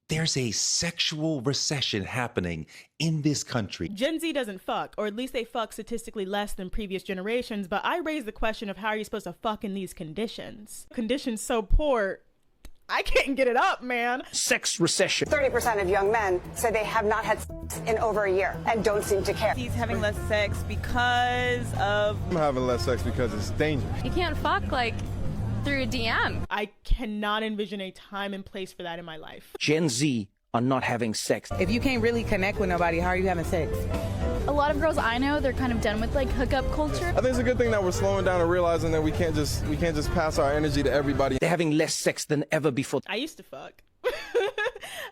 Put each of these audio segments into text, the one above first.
There's a sexual recession happening in this country. Gen Z doesn't fuck, or at least they fuck statistically less than previous generations, but I raise the question of how are you supposed to fuck in these conditions? Conditions so poor, I can't get it up, man. Sex recession. 30% of young men say they have not had sex in over a year and don't seem to care. He's having less sex because of... I'm having less sex because it's dangerous. You can't fuck, like, through a DM. I cannot envision a time and place for that in my life. Gen Z are not having sex. If you can't really connect with nobody, how are you having sex? A lot of girls I know, they're kind of done with like hookup culture. I think it's a good thing that we're slowing down and realizing that we can't just pass our energy to everybody. They're having less sex than ever before. I used to fuck.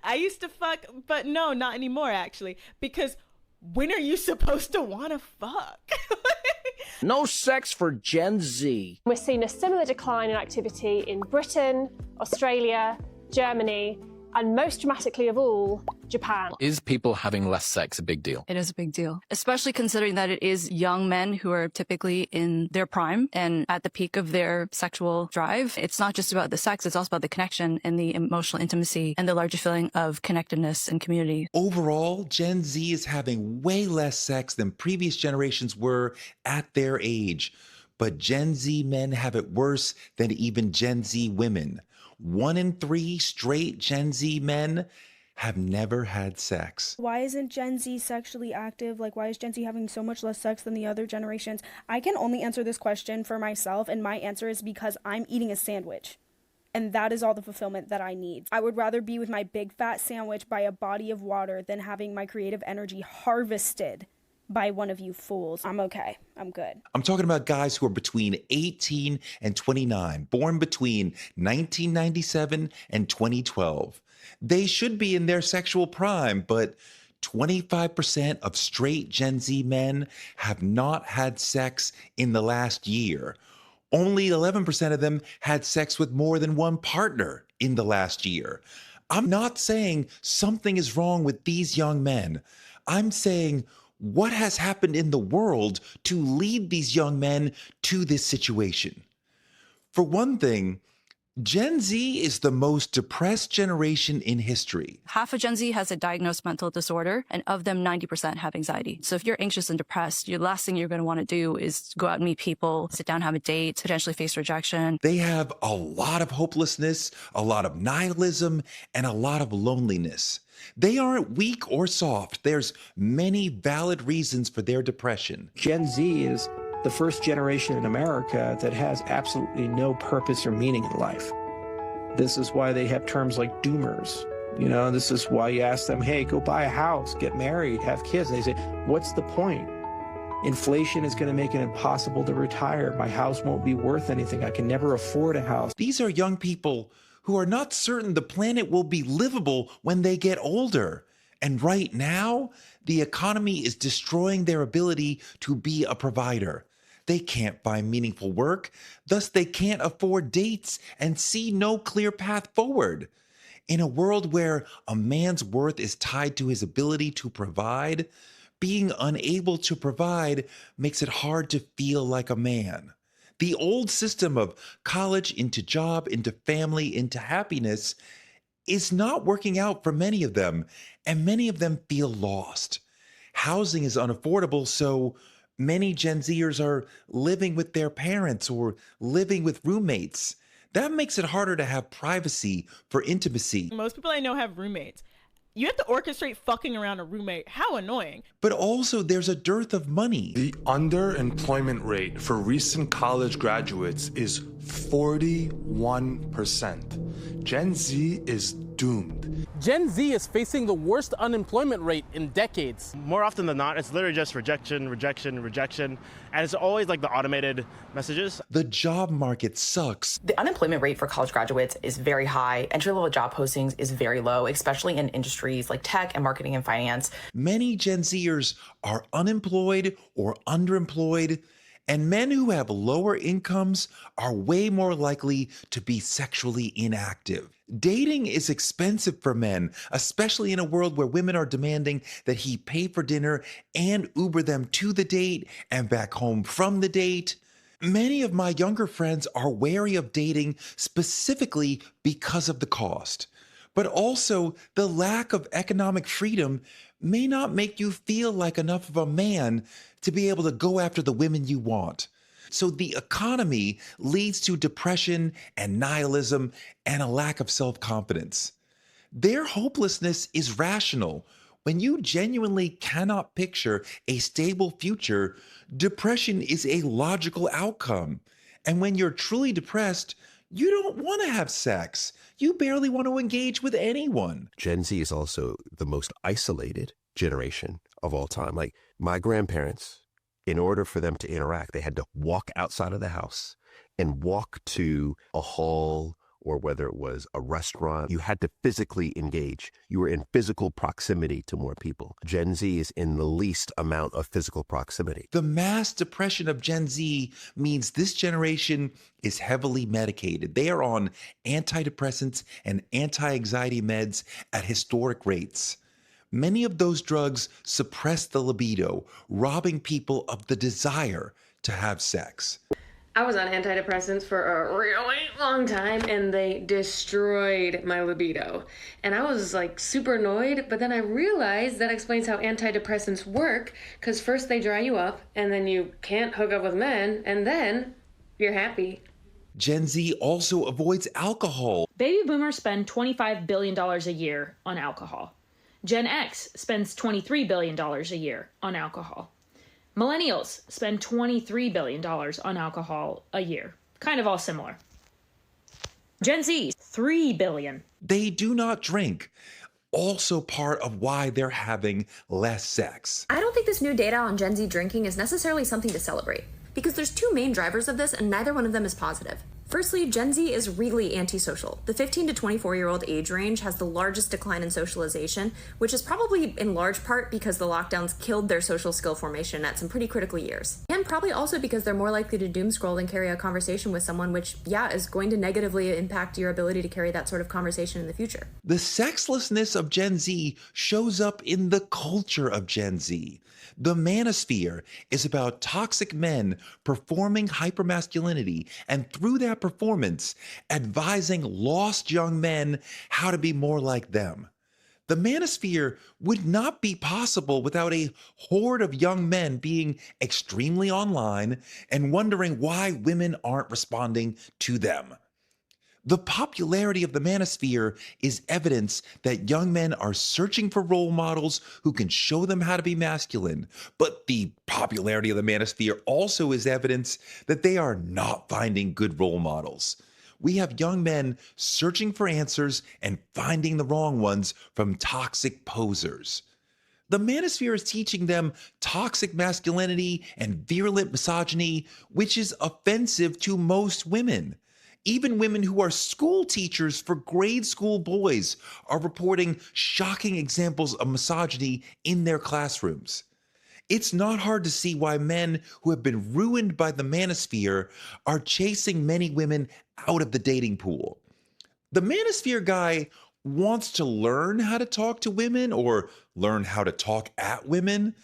I used to fuck, but no, not anymore actually, because when are you supposed to want to fuck? No sex for Gen Z. We're seeing a similar decline in activity in Britain, Australia, Germany, and most dramatically of all, Japan. Is people having less sex a big deal? It is a big deal, especially considering that it is young men who are typically in their prime and at the peak of their sexual drive. It's not just about the sex, it's also about the connection and the emotional intimacy and the larger feeling of connectedness and community. Overall, Gen Z is having way less sex than previous generations were at their age. But Gen Z men have it worse than even Gen Z women. 1 in 3 straight Gen Z men have never had sex. Why isn't Gen Z sexually active? Like, why is Gen Z having so much less sex than the other generations? I can only answer this question for myself, and my answer is because I'm eating a sandwich. And that is all the fulfillment that I need. I would rather be with my big fat sandwich by a body of water than having my creative energy harvested by one of you fools. I'm okay. I'm good. I'm talking about guys who are between 18 and 29, born between 1997 and 2012. They should be in their sexual prime, but 25% of straight Gen Z men have not had sex in the last year. Only 11% of them had sex with more than one partner in the last year. I'm not saying something is wrong with these young men. I'm saying, what has happened in the world to lead these young men to this situation? For one thing, Gen Z is the most depressed generation in history. Half of Gen Z has a diagnosed mental disorder, and of them, 90% have anxiety. So if you're anxious and depressed, your last thing you're going to want to do is go out and meet people, sit down, have a date, potentially face rejection. They have a lot of hopelessness, a lot of nihilism, and a lot of loneliness. They aren't weak or soft. There's many valid reasons for their depression. Gen Z is the first generation in America that has absolutely no purpose or meaning in life. This is why they have terms like doomers. You know, this is why you ask them, hey, go buy a house, get married, have kids. And they say, what's the point? Inflation is going to make it impossible to retire. My house won't be worth anything. I can never afford a house. These are young people who are not certain the planet will be livable when they get older. And right now, the economy is destroying their ability to be a provider. They can't find meaningful work, thus they can't afford dates and see no clear path forward. In a world where a man's worth is tied to his ability to provide, being unable to provide makes it hard to feel like a man. The old system of college into job, into family, into happiness is not working out for many of them, and many of them feel lost. Housing is unaffordable, so many Gen Zers are living with their parents or living with roommates. That makes it harder to have privacy for intimacy. Most people I know have roommates. You have to orchestrate fucking around a roommate. How annoying. But also there's a dearth of money. The underemployment rate for recent college graduates is 41%. Gen Z is doomed. Gen Z is facing the worst unemployment rate in decades. More often than not, it's literally just rejection, rejection, rejection. And it's always like the automated messages. The job market sucks. The unemployment rate for college graduates is very high. Entry-level job postings is very low, especially in industries like tech and marketing and finance. Many Gen Zers are unemployed or underemployed, and men who have lower incomes are way more likely to be sexually inactive. Dating is expensive for men, especially in a world where women are demanding that he pay for dinner and Uber them to the date and back home from the date. Many of my younger friends are wary of dating specifically because of the cost. But also, the lack of economic freedom may not make you feel like enough of a man to be able to go after the women you want. So the economy leads to depression and nihilism and a lack of self-confidence. Their hopelessness is rational. When you genuinely cannot picture a stable future, depression is a logical outcome. And when you're truly depressed, you don't want to have sex. You barely want to engage with anyone. Gen Z is also the most isolated generation of all time. Like my grandparents, in order for them to interact, they had to walk outside of the house and walk to a hall, or whether it was a restaurant. You had to physically engage. You were in physical proximity to more people. Gen Z is in the least amount of physical proximity. The mass depression of Gen Z means this generation is heavily medicated. They are on antidepressants and anti-anxiety meds at historic rates. Many of those drugs suppress the libido, robbing people of the desire to have sex. I was on antidepressants for a really long time and they destroyed my libido. And I was like super annoyed, but then I realized that explains how antidepressants work, because first they dry you up and then you can't hook up with men and then you're happy. Gen Z also avoids alcohol. Baby boomers spend $25 billion a year on alcohol. Gen X spends $23 billion a year on alcohol. Millennials spend $23 billion on alcohol a year. Kind of all similar. Gen Z, $3 billion. They do not drink. Also part of why they're having less sex. I don't think this new data on Gen Z drinking is necessarily something to celebrate, because there's two main drivers of this and neither one of them is positive. Firstly, Gen Z is really antisocial. The 15 to 24-year-old age range has the largest decline in socialization, which is probably in large part because the lockdowns killed their social skill formation at some pretty critical years. And probably also because they're more likely to doom scroll than carry a conversation with someone, which, yeah, is going to negatively impact your ability to carry that sort of conversation in the future. The sexlessness of Gen Z shows up in the culture of Gen Z. The manosphere is about toxic men performing hypermasculinity and through that performance, advising lost young men how to be more like them. The manosphere would not be possible without a horde of young men being extremely online and wondering why women aren't responding to them. The popularity of the manosphere is evidence that young men are searching for role models who can show them how to be masculine. But the popularity of the manosphere also is evidence that they are not finding good role models. We have young men searching for answers and finding the wrong ones from toxic posers. The manosphere is teaching them toxic masculinity and virulent misogyny, which is offensive to most women. Even women who are school teachers for grade school boys are reporting shocking examples of misogyny in their classrooms. It's not hard to see why men who have been ruined by the manosphere are chasing many women out of the dating pool. The manosphere guy wants to learn how to talk to women or learn how to talk at women,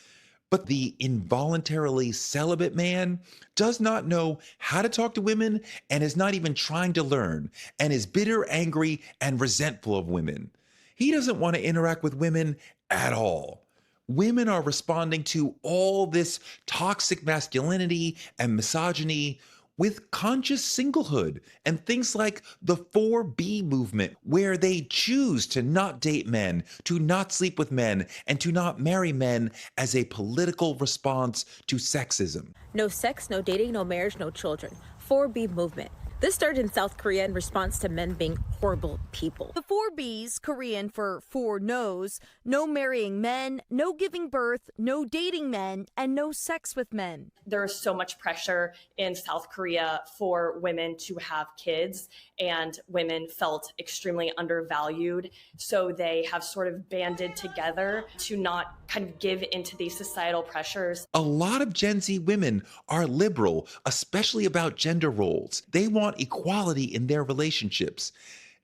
but the involuntarily celibate man does not know how to talk to women and is not even trying to learn and is bitter, angry, and resentful of women. He doesn't want to interact with women at all. Women are responding to all this toxic masculinity and misogyny with conscious singlehood and things like the 4B movement, where they choose to not date men, to not sleep with men, and to not marry men as a political response to sexism. No sex, no dating, no marriage, no children. 4B movement. This started in South Korea in response to men being horrible people. The 4Bs, Korean for four no's, no marrying men, no giving birth, no dating men, and no sex with men. There is so much pressure in South Korea for women to have kids, and women felt extremely undervalued. So they have sort of banded together to not kind of give into these societal pressures. A lot of Gen Z women are liberal, especially about gender roles. They want equality in their relationships.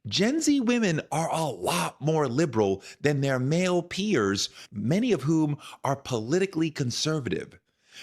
Gen Z women are a lot more liberal than their male peers, many of whom are politically conservative.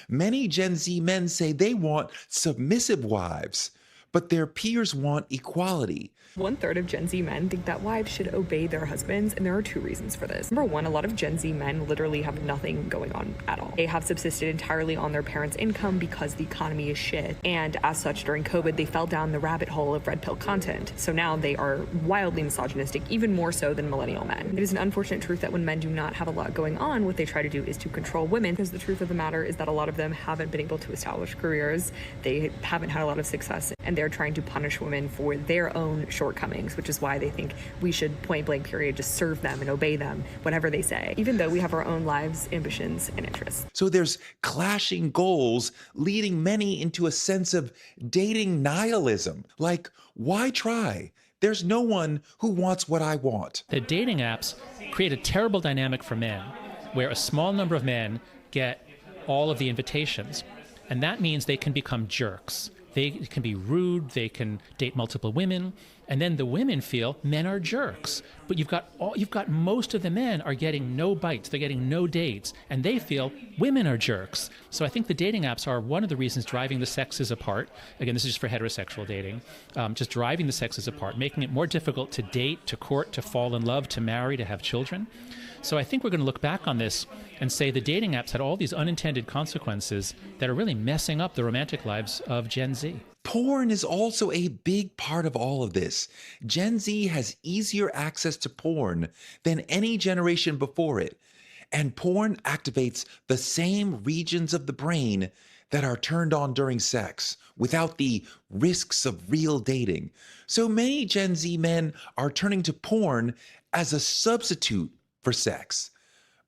Many Gen Z men say they want submissive wives. but their peers want equality. 1/3 of Gen Z men think that wives should obey their husbands, and there are two reasons for this. Number one, a lot of Gen Z men literally have nothing going on at all. They have subsisted entirely on their parents' income because the economy is shit, and as such, during COVID, they fell down the rabbit hole of red pill content. So now they are wildly misogynistic, even more so than millennial men. It is an unfortunate truth that when men do not have a lot going on, what they try to do is to control women, because the truth of the matter is that a lot of them haven't been able to establish careers, they haven't had a lot of success, and they're trying to punish women for their own shortcomings, which is why they think we should point blank period just serve them and obey them, whatever they say, even though we have our own lives, ambitions, and interests. So there's clashing goals leading many into a sense of dating nihilism. Like, why try? There's no one who wants what I want. The dating apps create a terrible dynamic for men, where a small number of men get all of the invitations, and that means they can become jerks. They can be rude, they can date multiple women, and then the women feel men are jerks. But you've got most of the men are getting no bites, they're getting no dates, and they feel women are jerks. So I think the dating apps are one of the reasons driving the sexes apart. Again, this is just for heterosexual dating. Just driving the sexes apart, making it more difficult to date, to court, to fall in love, to marry, to have children. So I think we're going to look back on this and say the dating apps had all these unintended consequences that are really messing up the romantic lives of Gen Z. Porn is also a big part of all of this. Gen Z has easier access to porn than any generation before it. And porn activates the same regions of the brain that are turned on during sex without the risks of real dating. So many Gen Z men are turning to porn as a substitute for sex.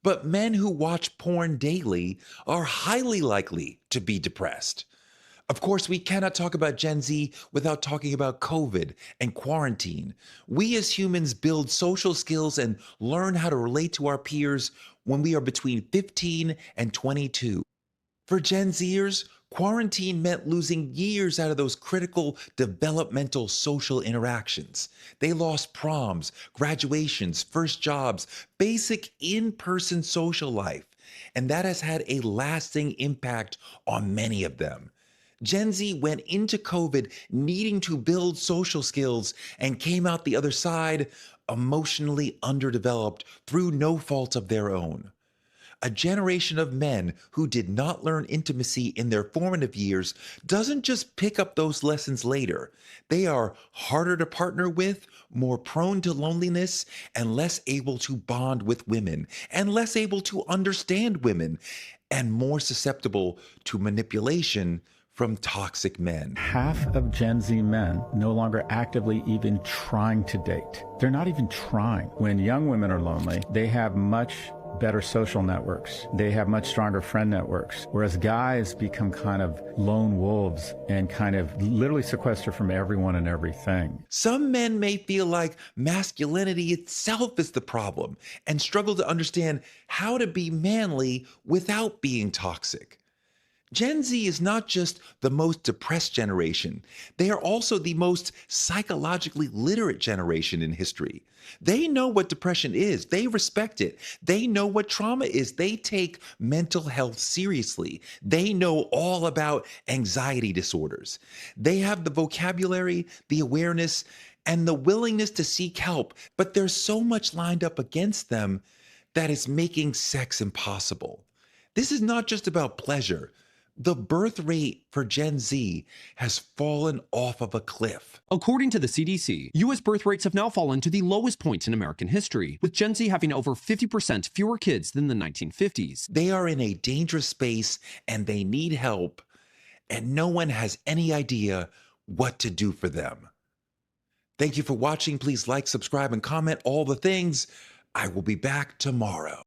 But men who watch porn daily are highly likely to be depressed. Of course, we cannot talk about Gen Z without talking about COVID and quarantine. We as humans build social skills and learn how to relate to our peers when we are between 15 and 22. For Gen Zers, quarantine meant losing years out of those critical developmental social interactions. They lost proms, graduations, first jobs, basic in-person social life, and that has had a lasting impact on many of them. Gen Z went into COVID needing to build social skills and came out the other side emotionally underdeveloped through no fault of their own. A generation of men who did not learn intimacy in their formative years doesn't just pick up those lessons later. They are harder to partner with, more prone to loneliness, and less able to bond with women, and less able to understand women, and more susceptible to manipulation from toxic men. Half of Gen Z men no longer actively even trying to date. They're not even trying. When young women are lonely, they have much better social networks. They have much stronger friend networks, whereas guys become kind of lone wolves and kind of literally sequester from everyone and everything. Some men may feel like masculinity itself is the problem and struggle to understand how to be manly without being toxic. Gen Z is not just the most depressed generation, they are also the most psychologically literate generation in history. They know what depression is, they respect it. They know what trauma is, they take mental health seriously. They know all about anxiety disorders. They have the vocabulary, the awareness, and the willingness to seek help, but there's so much lined up against them that it's making sex impossible. This is not just about pleasure. The birth rate for Gen Z has fallen off of a cliff. According to the CDC, U.S. birth rates have now fallen to the lowest point in American history, with Gen Z having over 50% fewer kids than the 1950s. They are in a dangerous space and they need help, and no one has any idea what to do for them. Thank you for watching. Please like, subscribe, and comment all the things. I will be back tomorrow.